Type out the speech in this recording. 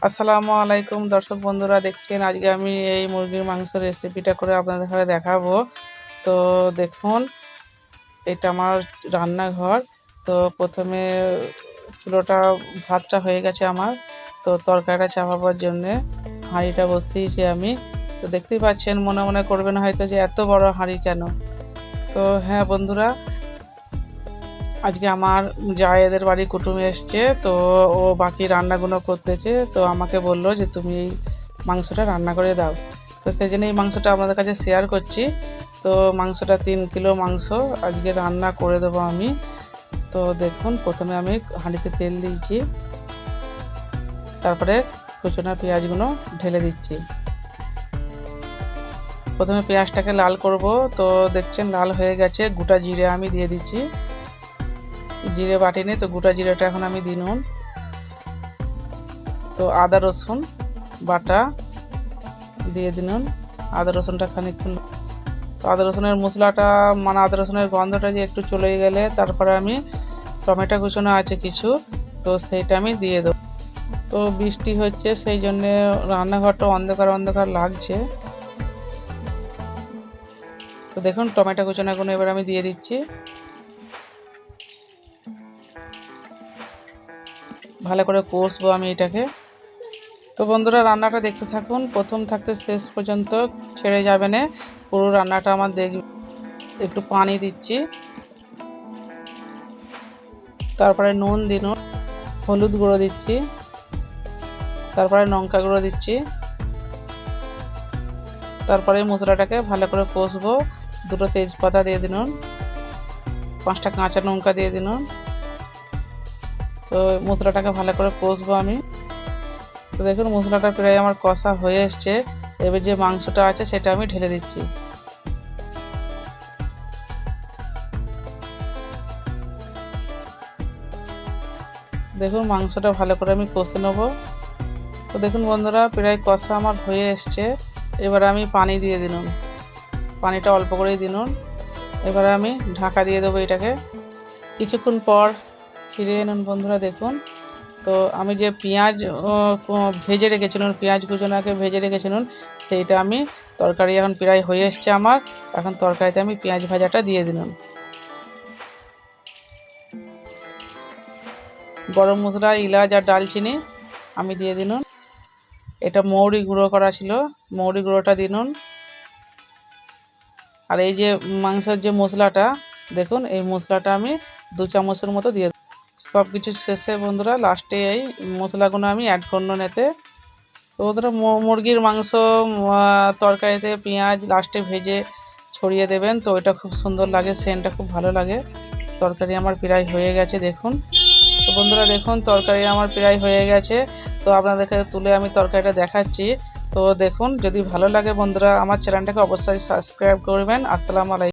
আসসালামু আলাইকুম দর্শক বন্ধুরা, দেখছেন আজকে আমি এই মুরগির মাংস রেসিপিটা করে আপনাদের সাথে দেখাবো। তো দেখুন, এটা আমার রান্নাঘর। তো প্রথমে চুলোটা ভাতটা হয়ে গেছে আমার, তো তরকারিটা চাপাবার জন্যে হাঁড়িটা বসিয়েছি আমি। তো দেখতেই পাচ্ছেন, মনে মনে করবেন হয়তো যে এত বড় হাঁড়ি কেন। তো হ্যাঁ বন্ধুরা, আজকে আমার জায়েদের বাড়ি কুটুম এসছে, তো ও বাকি রান্নাগুলো করতেছে। তো আমাকে বললো যে তুমি এই মাংসটা রান্না করে দাও। তো সেই জন্য এই মাংসটা আপনাদের কাছে শেয়ার করছি। তো মাংসটা 3 কিলো মাংস আজকে রান্না করে দেবো আমি। তো দেখুন, প্রথমে আমি হাঁড়িতে তেল দিয়েছি, তারপরে কুচনো পেঁয়াজগুলো ঢেলে দিচ্ছি। প্রথমে পেঁয়াজটাকে লাল করব। তো দেখছেন লাল হয়ে গেছে। গোটা জিরে আমি দিয়ে দিচ্ছি, জিরে বাটিনি, তো গোটা জিরেটা এখন আমি দিনুন। তো আদা রসুন বাটা দিয়ে দিনুন, আদা রসুনটা খানিকক্ষণ। তো আদা রসুনের মশলাটা মানে আদা রসুনের গন্ধটা যে একটু চলে গেলে তারপরে আমি টমেটো কুচনো আছে কিছু, তো সেইটা আমি দিয়ে দেবো। তো বৃষ্টি হচ্ছে, সেই জন্যে রান্নাঘরটা অন্ধকার অন্ধকার লাগছে। তো দেখুন, টমেটো কুচনোগুলো এবার আমি দিয়ে দিচ্ছি। ভালো করে কষবো আমি এটাকে। তো বন্ধুরা, রান্নাটা দেখতে থাকুন, প্রথম থাকতে শেষ পর্যন্ত ছেড়ে যাবে না। পুরো রান্নাটা আমার একটু পানি দিচ্ছি, তারপরে নুন দিন, হলুদ গুঁড়ো দিচ্ছি, তারপরে লঙ্কা গুঁড়ো দিচ্ছি। তারপরে মশলাটাকে ভালো করে কষবো। 2টো তেজপাতা দিয়ে দিন, 5টা কাঁচা লঙ্কা দিয়ে দিন। তো মশলাটাকে ভালো করে কষবো আমি। তো দেখুন, মশলাটা প্রায় আমার কষা হয়ে এসছে। এবার যে মাংসটা আছে সেটা আমি ঢেলে দিচ্ছি। দেখুন, মাংসটা ভালো করে আমি কষে নেবো। তো দেখুন বন্ধুরা, প্রায় কষা আমার হয়ে এসছে। এবার আমি পানি দিয়ে দিনুন, পানিটা অল্প করেই দিনুন। এবার আমি ঢাকা দিয়ে দেবো এটাকে। কিছুক্ষণ পর ফিরে এনুন বন্ধুরা। দেখুন, তো আমি যে পেঁয়াজ ভেজে রেখেছিলাম, পেঁয়াজ কুচোনাকে ভেজে রেখেছিলাম, সেইটা আমি তরকারি এখন প্রায় হয়ে এসছে আমার। এখন তরকারিতে আমি পেঁয়াজ ভাজাটা দিয়ে দিলাম। গরম মশলা, এলাচ আর ডালচিনি আমি দিয়ে দিনুন। এটা মৌরি গুঁড়ো করা ছিল, মৌরি গুঁড়োটা দিনুন। আর এই যে মাংসের যে মশলাটা, দেখুন এই মশলাটা আমি 2 চামচের মতো দিয়ে। সব কিছু শেষে বন্ধুরা লাস্টে এই মশলাগুলো আমি অ্যাড করব এতে। তো বন্ধুরা, মুরগির মাংস তরকারিতে পেঁয়াজ লাস্টে ভেজে ছড়িয়ে দেবেন, তো এটা খুব সুন্দর লাগে, সেন্টটা খুব ভালো লাগে। তরকারি আমার প্রায় হয়ে গেছে দেখুন। তো বন্ধুরা দেখুন, তরকারি আমার প্রায় হয়ে গেছে। তো আপনাদেরকে তুলে আমি তরকারিটা দেখাচ্ছি। তো দেখুন, যদি ভালো লাগে বন্ধুরা আমার চ্যানেলটাকে অবশ্যই সাবস্ক্রাইব করবেন। আসসালামু আলাইকুম।